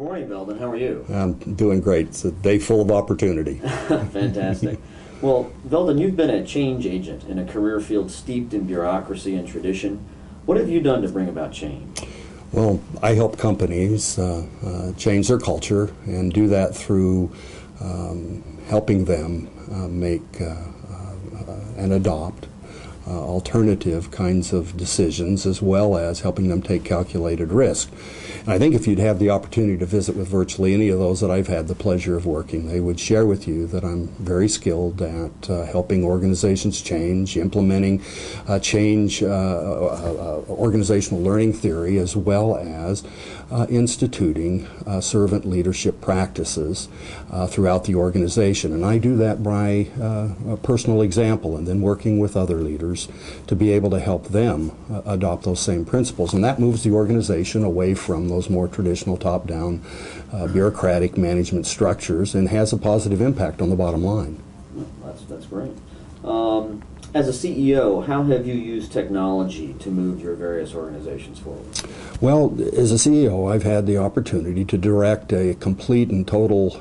Good morning, Veldon. How are you? I'm doing great. It's a day full of opportunity. Fantastic. Well, Veldon, you've been a change agent in a career field steeped in bureaucracy and tradition. What have you done to bring about change? Well, I help companies change their culture and do that through helping them make and adopt alternative kinds of decisions, as well as helping them take calculated risk. And I think if you'd have the opportunity to visit with virtually any of those that I've had the pleasure of working, they would share with you that I'm very skilled at helping organizations change, implementing change organizational learning theory, as well as instituting servant leadership practices throughout the organization. And I do that by a personal example and then working with other leaders to be able to help them adopt those same principles. And that moves the organization away from those more traditional top-down bureaucratic management structures and has a positive impact on the bottom line. That's great. As a CEO, how have you used technology to move your various organizations forward? Well, as a CEO, I've had the opportunity to direct a complete and total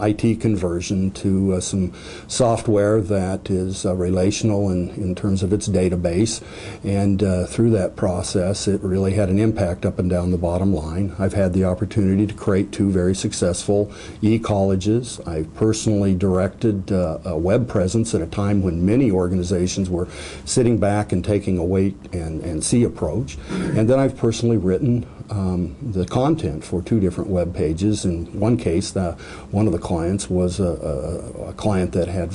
IT conversion to some software that is relational in terms of its database. And through that process, it really had an impact up and down the bottom line. I've had the opportunity to create 2 very successful e-colleges. I've personally directed a web presence at a time when many organizations were sitting back and taking a wait and see approach. And then I've personally written the content for 2 different web pages. In one case, one of the clients was a client that had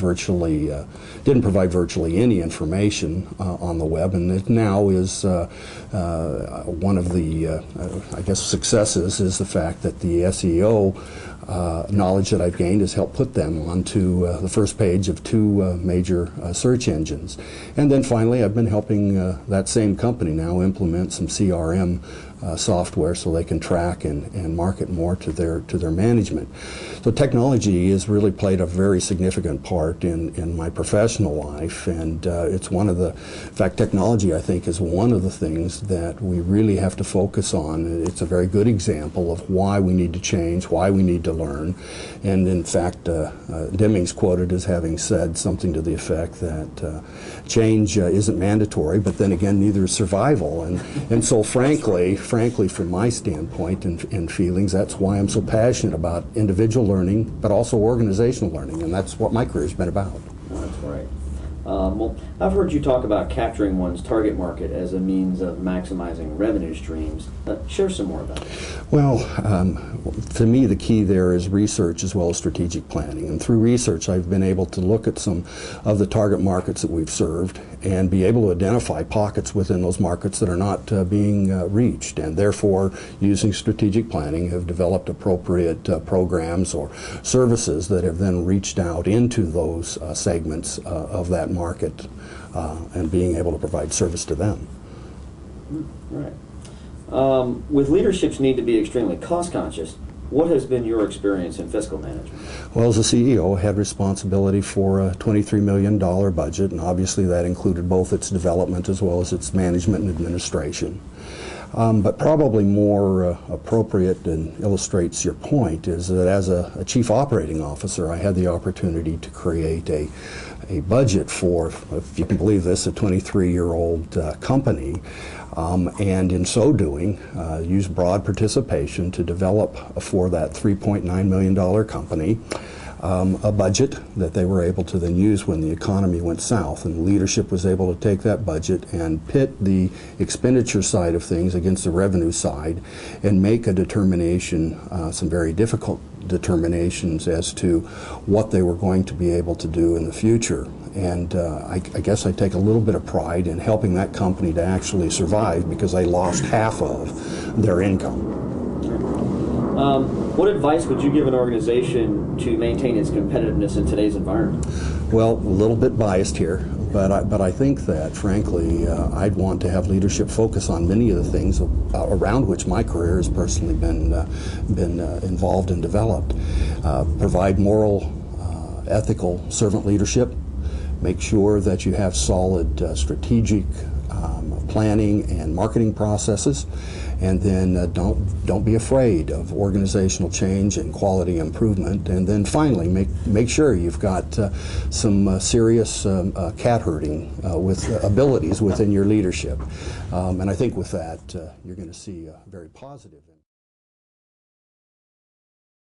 didn't provide virtually any information on the web, and it now is one of the, I guess, successes is the fact that the SEO knowledge that I've gained has helped put them onto the first page of 2 major search engines. And then finally, I've been helping that same company now implement some CRM software so they can track and market more to their management. So technology has really played a very significant part in my professional life, and it's one of in fact, technology, I think, is one of the things that we really have to focus on. It's a very good example of why we need to change, why we need to learn. And in fact, Deming's quoted as having said something to the effect that change isn't mandatory, but then again, neither is survival. And so frankly, from my standpoint and feelings, that's why I'm so passionate about individual learning, but also organizational learning, and that's what my career's been about. That's right. Well, I've heard you talk about capturing one's target market as a means of maximizing revenue streams. Share some more about that. Well, to me, the key there is research as well as strategic planning. And through research, I've been able to look at some of the target markets that we've served and be able to identify pockets within those markets that are not being reached. And therefore, using strategic planning, have developed appropriate programs or services that have then reached out into those segments of that market and being able to provide service to them. Right. With leadership's need to be extremely cost-conscious, what has been your experience in fiscal management? Well, as a CEO, I had responsibility for a $23 million budget, and obviously that included both its development as well as its management and administration. But probably more appropriate and illustrates your point is that as a chief operating officer, I had the opportunity to create a budget for, if you can believe this, a 23-year-old company, and in so doing, use broad participation to develop for that $3.9 million company a budget that they were able to then use when the economy went south, and leadership was able to take that budget and pit the expenditure side of things against the revenue side and make a determination, some very difficult determinations as to what they were going to be able to do in the future. And I guess I take a little bit of pride in helping that company to actually survive because they lost half of their income. What advice would you give an organization to maintain its competitiveness in today's environment? Well, a little bit biased here, but I think that, frankly, I'd want to have leadership focus on many of the things around which my career has personally been involved and developed. Provide moral, ethical servant leadership. Make sure that you have solid strategic planning and marketing processes, and then don't be afraid of organizational change and quality improvement, and then finally make sure you've got some serious cat herding with abilities within your leadership. And I think with that, you're going to see a very positive impact.